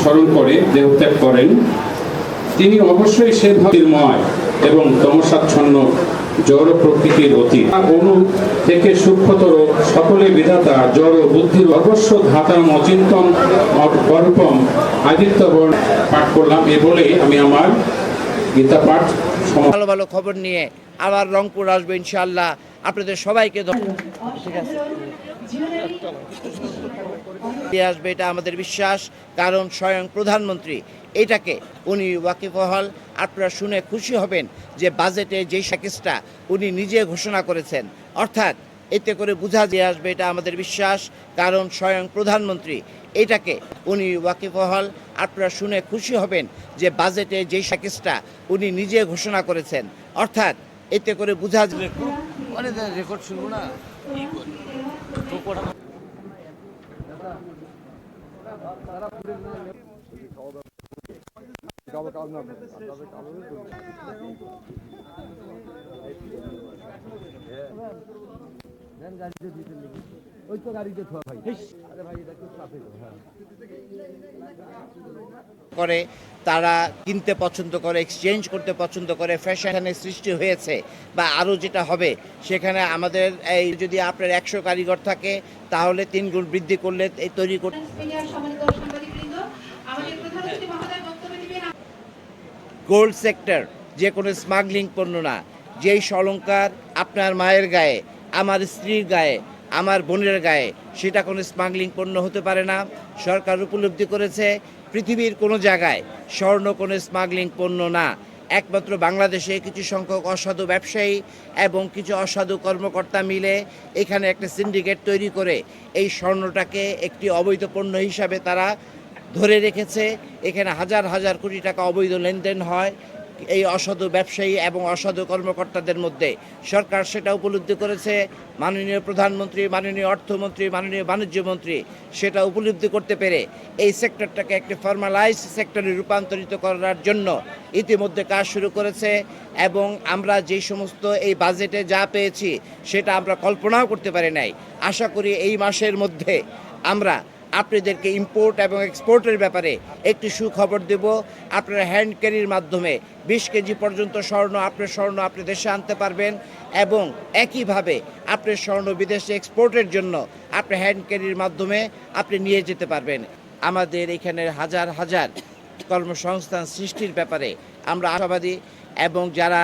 স্মরণ করে দেহত্যাগ করেন, তিনি অবশ্যই সেভাবেময় এবং তমসাচ্ছন্ন জড় প্রকৃতির অতীত। অনু থেকে সূক্ষ্মতর সকলে বিধাতা জড় বুদ্ধির অবশ্য ধাতাম অচিন্তন গল্পম আদিত্য পাঠ করলাম। এ বলে আমি আমার গীতা পাঠ ভালো ভালো খবর নিয়ে আবার রংপুর আসবো ইনশাআল্লাহ। আপনাদের সবাইকে আসবে এটা আমাদের বিশ্বাস, কারণ স্বয়ং প্রধানমন্ত্রী এটাকে উনি ওয়াকিবহাল। আপনারা শুনে খুশি হবেন যে বাজেটে যে প্যাকেজটা উনি নিজে ঘোষণা করেছেন, অর্থাৎ এতে করে বোঝা দিয়ে আসবে এটা আমাদের বিশ্বাস, কারণ স্বয়ং প্রধানমন্ত্রী এটাকে উনি ওয়াকিবহাল। আপনারা শুনে খুশি হবেন যে বাজেটে যে প্যাকেজটা উনি নিজে ঘোষণা করেছেন, অর্থাৎ এতে করে বোঝা রেকর্ড শুনবো না। করে তারা কিনতে পছন্দ করে, এক্সচেঞ্জ করতে পছন্দ করে, ফ্যাশনের সৃষ্টি হয়েছে বা আরও যেটা হবে সেখানে আমাদের এই যদি আপনার 100 কারিগর থাকে তাহলে 3 গুণ বৃদ্ধি করলে এই তৈরি করতে। গোল্ড সেক্টর যে কোনো স্মাগলিং পণ্য না। যেই অলংকার আপনার মায়ের গায়ে, আমার স্ত্রীর গায়ে, আমার বোনের গায়ে, সেটা কোনো স্মাগলিং পণ্য হতে পারে না। সরকার উপলব্ধি করেছে পৃথিবীর কোনো জায়গায় স্বর্ণ কোনো স্মাগলিং পণ্য না। একমাত্র বাংলাদেশে কিছু সংখ্যক অসাধু ব্যবসায়ী এবং কিছু অসাধু কর্মকর্তা মিলে এখানে একটা সিন্ডিকেট তৈরি করে এই স্বর্ণটাকে একটি অবৈধ পণ্য হিসাবে তারা ধরে রেখেছে। এখানে হাজার হাজার কোটি টাকা অবৈধ লেনদেন হয় এই অসাধু ব্যবসায়ী এবং অসাধু কর্মকর্তাদের মধ্যে। সরকার সেটা উপলব্ধি করেছে। মাননীয় প্রধানমন্ত্রী, মাননীয় অর্থমন্ত্রী, মাননীয় বাণিজ্য মন্ত্রী সেটা উপলব্ধি করতে পেরে এই সেক্টরটাকে একটি ফর্মালাইজ সেক্টরে রূপান্তরিত করার জন্য ইতিমধ্যে কাজ শুরু করেছে। এবং আমরা যে সমস্ত এই বাজেটে যা পেয়েছি সেটা আমরা কল্পনাও করতে পারি নাই। আশা করি এই মাসের মধ্যে আমরা আপনাদেরকে ইম্পোর্ট এবং এক্সপোর্টের ব্যাপারে একটি সুখবর দেব। আপনারা হ্যান্ড ক্যারির মাধ্যমে 20 কেজি পর্যন্ত স্বর্ণ আপনি দেশে আনতে পারবেন এবং একইভাবে আপনার স্বর্ণ বিদেশে এক্সপোর্টের জন্য আপনি হ্যান্ড ক্যারির মাধ্যমে আপনি নিয়ে যেতে পারবেন। আমাদের এখানের হাজার হাজার কর্মসংস্থান সৃষ্টির ব্যাপারে আমরা আশাবাদী। এবং যারা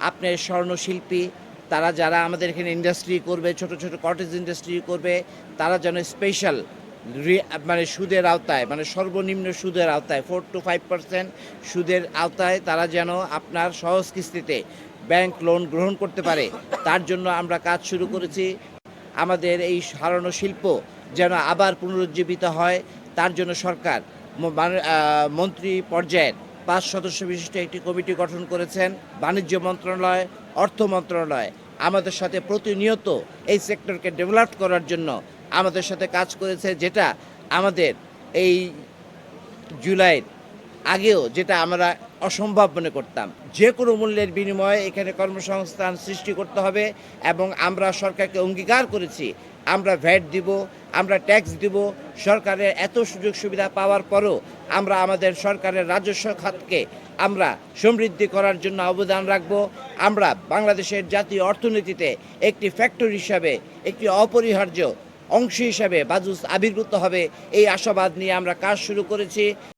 আপনার স্বর্ণশিল্পী, তারা যারা আমাদের এখানে ইন্ডাস্ট্রি করবে, ছোট ছোট কটেজ ইন্ডাস্ট্রি করবে, তারা যেন স্পেশাল মানে সুদের আওতায়, মানে সর্বনিম্ন সুদের আওতায় 4 to 5% সুদের আওতায় তারা যেন আপনার সহজ কিস্তিতে ব্যাংক লোন গ্রহণ করতে পারে, তার জন্য আমরা কাজ শুরু করেছি। আমাদের এই হারানো শিল্প যেন আবার পুনরুজ্জীবিত হয়, তার জন্য সরকার মন্ত্রী পর্যায়ের 5 সদস্য বিশিষ্ট একটি কমিটি গঠন করেছেন। বাণিজ্য মন্ত্রণালয়, অর্থ মন্ত্রণালয় আমাদের সাথে প্রতিনিয়ত এই সেক্টরকে ডেভেলপ করার জন্য আমাদের সাথে কাজ করেছে, যেটা আমাদের এই জুলাইয়ের আগেও যেটা আমরা অসম্ভব মনে করতাম। যে কোনো মূল্যের বিনিময়ে এখানে কর্মসংস্থান সৃষ্টি করতে হবে এবং আমরা সরকারকে অঙ্গীকার করেছি আমরা ভ্যাট দিব, আমরা ট্যাক্স দিব। সরকারের এত সুযোগ সুবিধা পাওয়ার পরও আমরা আমাদের সরকারের রাজস্ব খাতকে আমরা সমৃদ্ধি করার জন্য অবদান রাখব। আমরা বাংলাদেশের জাতীয় অর্থনীতিতে একটি ফ্যাক্টর হিসাবে, একটি অপরিহার্য অংশ হিসাবে বাজুস আবির্ভূত হবে, এই আশাবাদ নিয়ে আমরা কাজ শুরু করেছি।